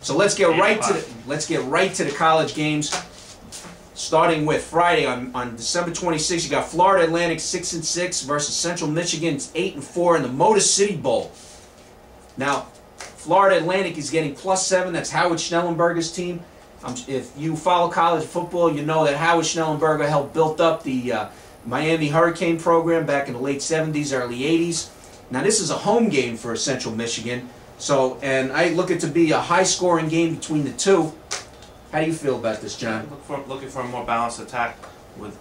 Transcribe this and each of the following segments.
So let's get right to the college games. Starting with Friday on December 26th, you got Florida Atlantic 6-6 versus Central Michigan 8-4 in the Motor City Bowl. Now, Florida Atlantic is getting +7. That's Howard Schnellenberger's team. If you follow college football, you know that Howard Schnellenberger helped build up the Miami Hurricane program back in the late 70s, early 80s. Now, this is a home game for Central Michigan. So, and I look it to be a high-scoring game between the two. How do you feel about this, John? Looking for a more balanced attack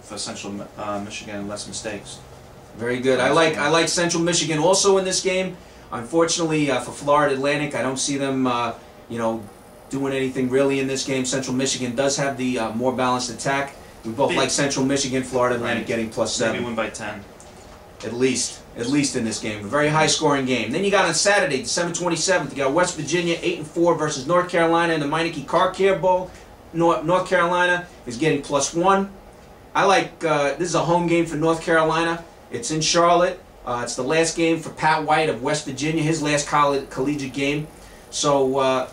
for Central Michigan and less mistakes. Very good. I like Central Michigan also in this game. Unfortunately, for Florida Atlantic, I don't see them, doing anything really in this game. Central Michigan does have the more balanced attack. We both like Central Michigan, Florida Atlantic getting +7. Maybe win by 10. At least in this game. A very high-scoring game. Then you got on Saturday, December 27th, you got West Virginia 8-4 versus North Carolina in the Meineke Car Care Bowl. North Carolina is getting +1. I like, this is a home game for North Carolina. It's in Charlotte. It's the last game for Pat White of West Virginia, his last collegiate game. So,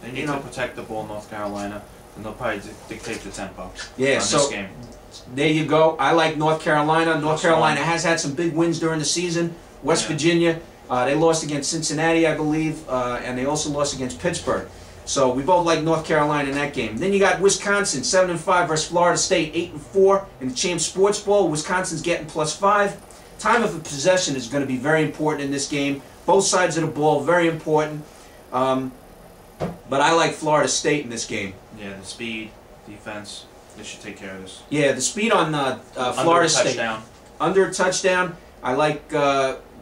they need to protect the ball, North Carolina, and they'll probably dictate the tempo this game. There you go. I like North Carolina. North Carolina has had some big wins during the season. West Virginia, they lost against Cincinnati, I believe, and they also lost against Pittsburgh. So we both like North Carolina in that game. Then you got Wisconsin, 7-5 versus Florida State, 8-4 in the Champs Sports Bowl. Wisconsin's getting +5. Time of possession is going to be very important in this game. Both sides of the ball, very important. But I like Florida State in this game. Yeah, the speed, defense, they should take care of this. Yeah, the speed on Florida State. Touchdown. Under a touchdown. I like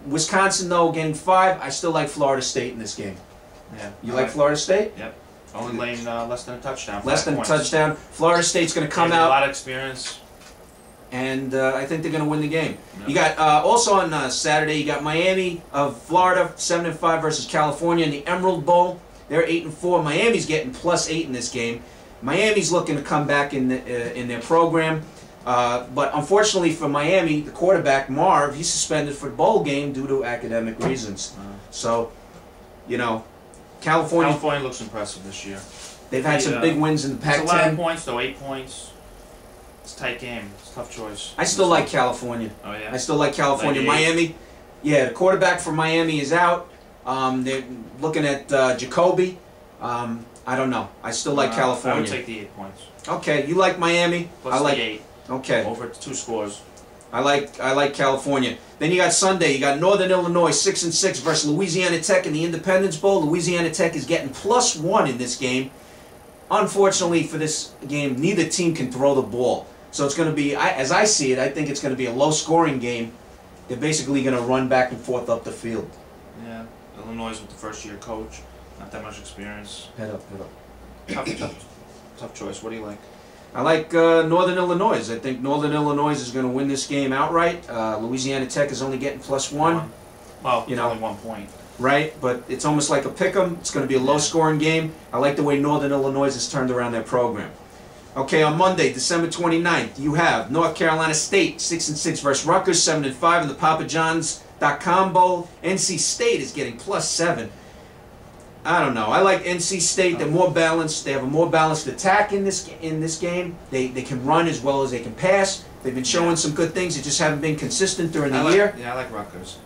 Wisconsin, though, getting 5. I still like Florida State in this game. Yeah. You like Florida State? Yep. Only laying less than a touchdown. Less than a touchdown. Florida State's going to come out. A lot of experience. And I think they're going to win the game. Yep. You got also on Saturday, you got Miami of Florida, 7-5 versus California in the Emerald Bowl. They're 8-4. Miami's getting +8 in this game. Miami's looking to come back in their program. But unfortunately for Miami, the quarterback, Marv, he's suspended for the bowl game due to academic reasons. So, California looks impressive this year. They've had some big wins in the Pac-10. It's 11 points, though, 8 points. It's a tight game. It's a tough choice. I still like California. Oh, yeah? I still like California. Miami, the quarterback for Miami is out. They're looking at Jacoby. I don't know. I still like California. I would take the 8 points. Okay, you like Miami. Plus I like the 8. Okay. Over 2 scores. I like California. Then you got Sunday. You got Northern Illinois 6-6 versus Louisiana Tech in the Independence Bowl. Louisiana Tech is getting +1 in this game. Unfortunately for this game, neither team can throw the ball. So it's going to be, as I see it, I think it's going to be a low-scoring game. They're basically going to run back and forth up the field. Yeah, Illinois with the first-year coach, not that much experience. Head up. Tough choice. What do you like? I like Northern Illinois. I think Northern Illinois is going to win this game outright. Louisiana Tech is only getting +1. Well, only 1 point. Right, but it's almost like a pick'em. It's going to be a low-scoring game. I like the way Northern Illinois has turned around their program. Okay, on Monday, December 29th, you have North Carolina State 6-6 versus Rutgers, 7-5 in the PapaJohns.com Bowl. NC State is getting +7. I don't know. I like NC State. They're more balanced. They have a more balanced attack in this game. They can run as well as they can pass. They've been showing some good things. They just haven't been consistent during the year. Yeah, I like Rutgers.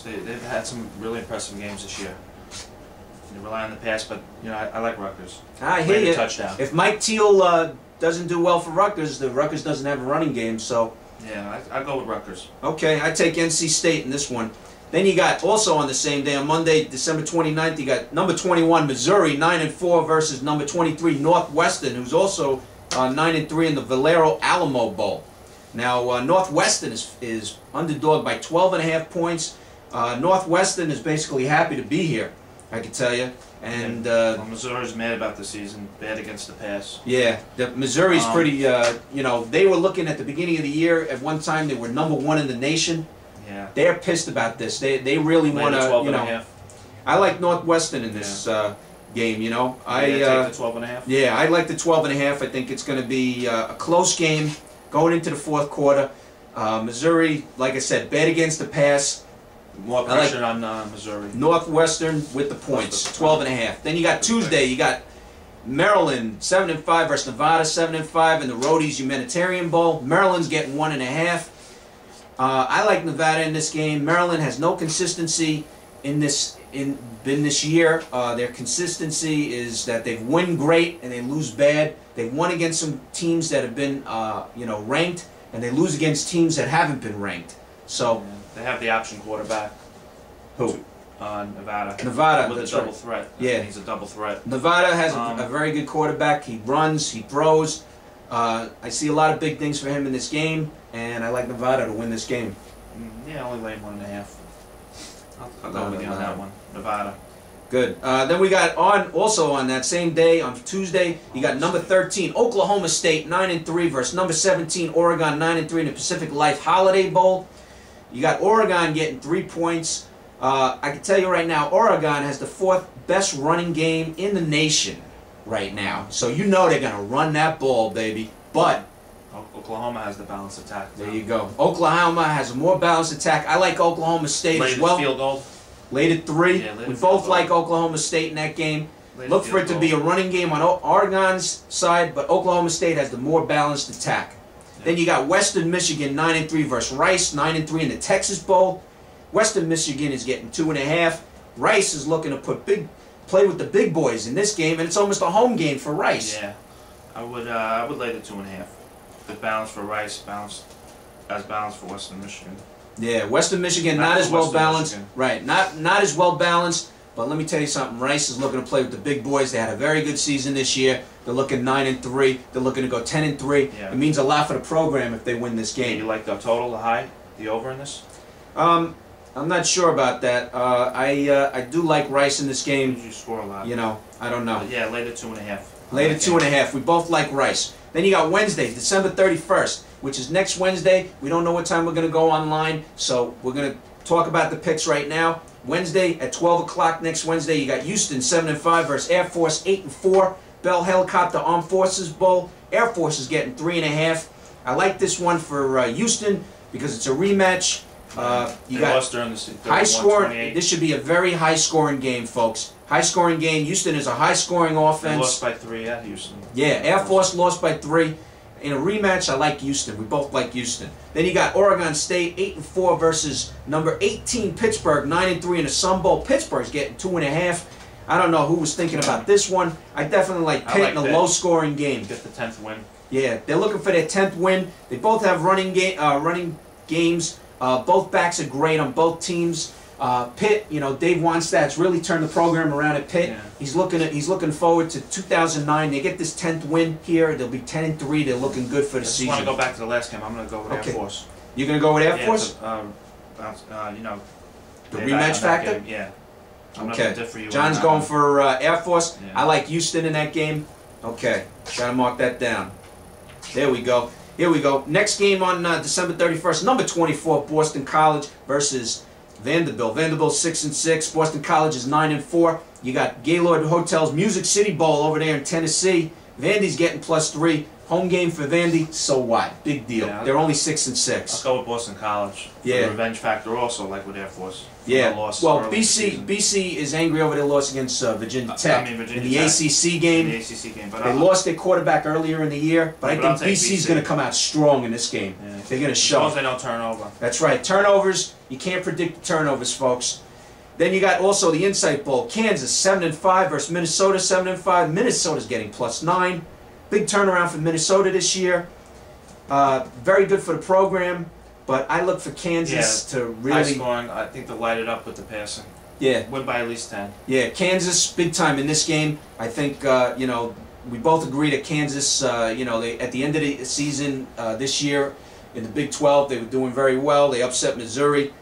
They've had some really impressive games this year. They rely on the pass, but I like Rutgers. I hear you. Touchdown. If Mike Teal doesn't do well for Rutgers, the Rutgers doesn't have a running game. So yeah, I go with Rutgers. Okay, I take NC State in this one. Then you got also on the same day on Monday, December 29th, you got number 21 Missouri 9-4 versus number 23 Northwestern, who's also 9-3 in the Valero Alamo Bowl. Now Northwestern is underdog by 12.5 points. Northwestern is basically happy to be here, I can tell you. And Missouri's mad about the season, bad against the pass. Yeah, Missouri's pretty. They were looking at the beginning of the year. At one time, they were #1 in the nation. Yeah, they're pissed about this. They really want to. I like Northwestern in this game. Take the 12.5. Yeah, I like the 12.5. I think it's going to be a close game going into the fourth quarter. Missouri, like I said, bad against the pass. More pressure on Missouri. Northwestern with the points, 12.5. Then you got Tuesday. You got Maryland 7-5 versus Nevada 7-5 in the Rhodes Humanitarian Bowl. Maryland's getting 1.5. I like Nevada in this game. Maryland has no consistency in this year. Their consistency is that they win great and they lose bad. They won against some teams that have been ranked, and they lose against teams that haven't been ranked. So they have the option quarterback. Who? Nevada. Nevada, with that's a double right. threat. Yeah, he's a double threat. Nevada has a very good quarterback. He runs, he throws. I see a lot of big things for him in this game, and I like Nevada to win this game. Yeah, only lay 1.5. I'll go with you on that one. Nevada. Good. Then we got also on that same day, on Tuesday, you got number 13, Oklahoma State 9-3 versus number 17, Oregon 9-3 in the Pacific Life Holiday Bowl. You got Oregon getting 3 points. I can tell you right now, Oregon has the 4th best running game in the nation right now. So you know they're going to run that ball, baby. But Oklahoma has the balanced attack. There you go. Oklahoma has a more balanced attack. I like Oklahoma State as well. Field goal. Late at 3. Yeah, we both like Oklahoma State in that game. Look for it to be a running game on Oregon's side, but Oklahoma State has the more balanced attack. Yeah. Then you got Western Michigan 9-3 versus Rice, 9-3 in the Texas Bowl. Western Michigan is getting 2.5. Rice is looking to play with the big boys in this game, and it's almost a home game for Rice. Yeah, I would lay the 2.5. Good balance for Rice, balanced for Western Michigan. Yeah, Western Michigan not as well balanced. Right, not as well balanced. But let me tell you something. Rice is looking to play with the big boys. They had a very good season this year. They're looking 9-3. They're looking to go 10-3. Yeah. It means a lot for the program if they win this game. You like the total, the high, the over in this? I'm not sure about that. I do like Rice in this game. You score a lot. You know, I don't know. Yeah, lay the 2.5. Lay the 2.5. We both like Rice. Then you got Wednesday, December 31st, which is next Wednesday. We don't know what time we're going to go online, so we're going to talk about the picks right now. Wednesday at 12 o'clock next Wednesday, you got Houston 7-5 versus Air Force 8-4. Bell Helicopter Armed Forces Bowl. Air Force is getting 3.5. I like this one for Houston because it's a rematch. You got high score. This should be a very high-scoring game, folks. High-scoring game. Houston is a high-scoring offense. They lost by 3 at Houston. Yeah, Air Force lost by 3. In a rematch, I like Houston. We both like Houston. Then you got Oregon State 8-4 versus number 18 Pittsburgh 9-3 in the Sun Bowl. Pittsburgh's getting 2.5. I don't know who was thinking about this one. I definitely like Pitt in a low-scoring game. Get the 10th win. Yeah, they're looking for their 10th win. They both have running games. Both backs are great on both teams. Pitt, you know, Dave Wannstedt's really turned the program around at Pitt. Yeah. He's looking forward to 2009. They get this 10th win here. They'll be 10-3. They're looking good for the season. I just want to go back to the last game. I'm going to go with Air Force. You're going to go with Air Force? You know, the rematch factor. Yeah. Okay. John's going for Air Force. Yeah. I like Houston in that game. Okay. Got to mark that down. There we go. Here we go. Next game on December 31st. Number 24, Boston College versus Vanderbilt. Vanderbilt 6-6. Boston College is 9-4. You got Gaylord Hotel's Music City Bowl over there in Tennessee. Vandy's getting +3. Home game for Vandy. So what? Big deal. Yeah, they're only 6-6. I'll go with Boston College. Yeah. The revenge factor also, like with Air Force. Yeah. Well, BC is angry over their loss against Virginia Tech in the ACC game. But they lost their quarterback earlier in the year, but I think BC's going to come out strong in this game. Yeah. They're going to show. As long as they don't turn over. That's right. Turnovers. You can't predict the turnovers, folks. Then you got also the Insight Bowl. Kansas 7-5 versus Minnesota 7-5. Minnesota's getting +9. Big turnaround for Minnesota this year. Very good for the program, but I look for Kansas to really... High scoring. I think they'll light it up with the passing. Yeah. Win by at least 10. Yeah, Kansas, big time in this game. I think, you know, we both agree that Kansas, you know, at the end of the season this year in the Big 12, they were doing very well. They upset Missouri.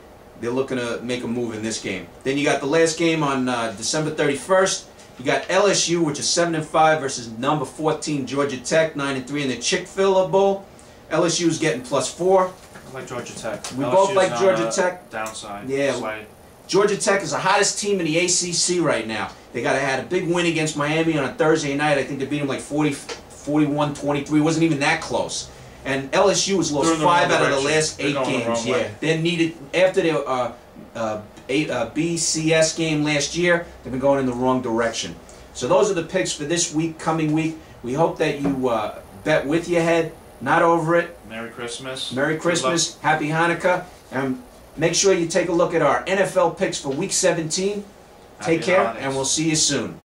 They're looking to make a move in this game. Then you got the last game on December 31st. You got LSU, which is 7-5 versus number 14 Georgia Tech, 9-3 in the Chick-fil-A Bowl. LSU is getting +4. I like Georgia Tech. We both like Georgia Tech. Downside. Yeah. Slide. Georgia Tech is the hottest team in the ACC right now. They had a big win against Miami on a Thursday night. I think they beat them like 41-23. It wasn't even that close. And LSU has lost 5 out of the last 8 games. Yeah, they're needed after their BCS game last year. They've been going in the wrong direction. So those are the picks for this week, coming week. We hope that you bet with your head, not over it. Merry Christmas. Merry Christmas. Happy Hanukkah. And make sure you take a look at our NFL picks for Week 17. Take care, holidays. and we'll see you soon.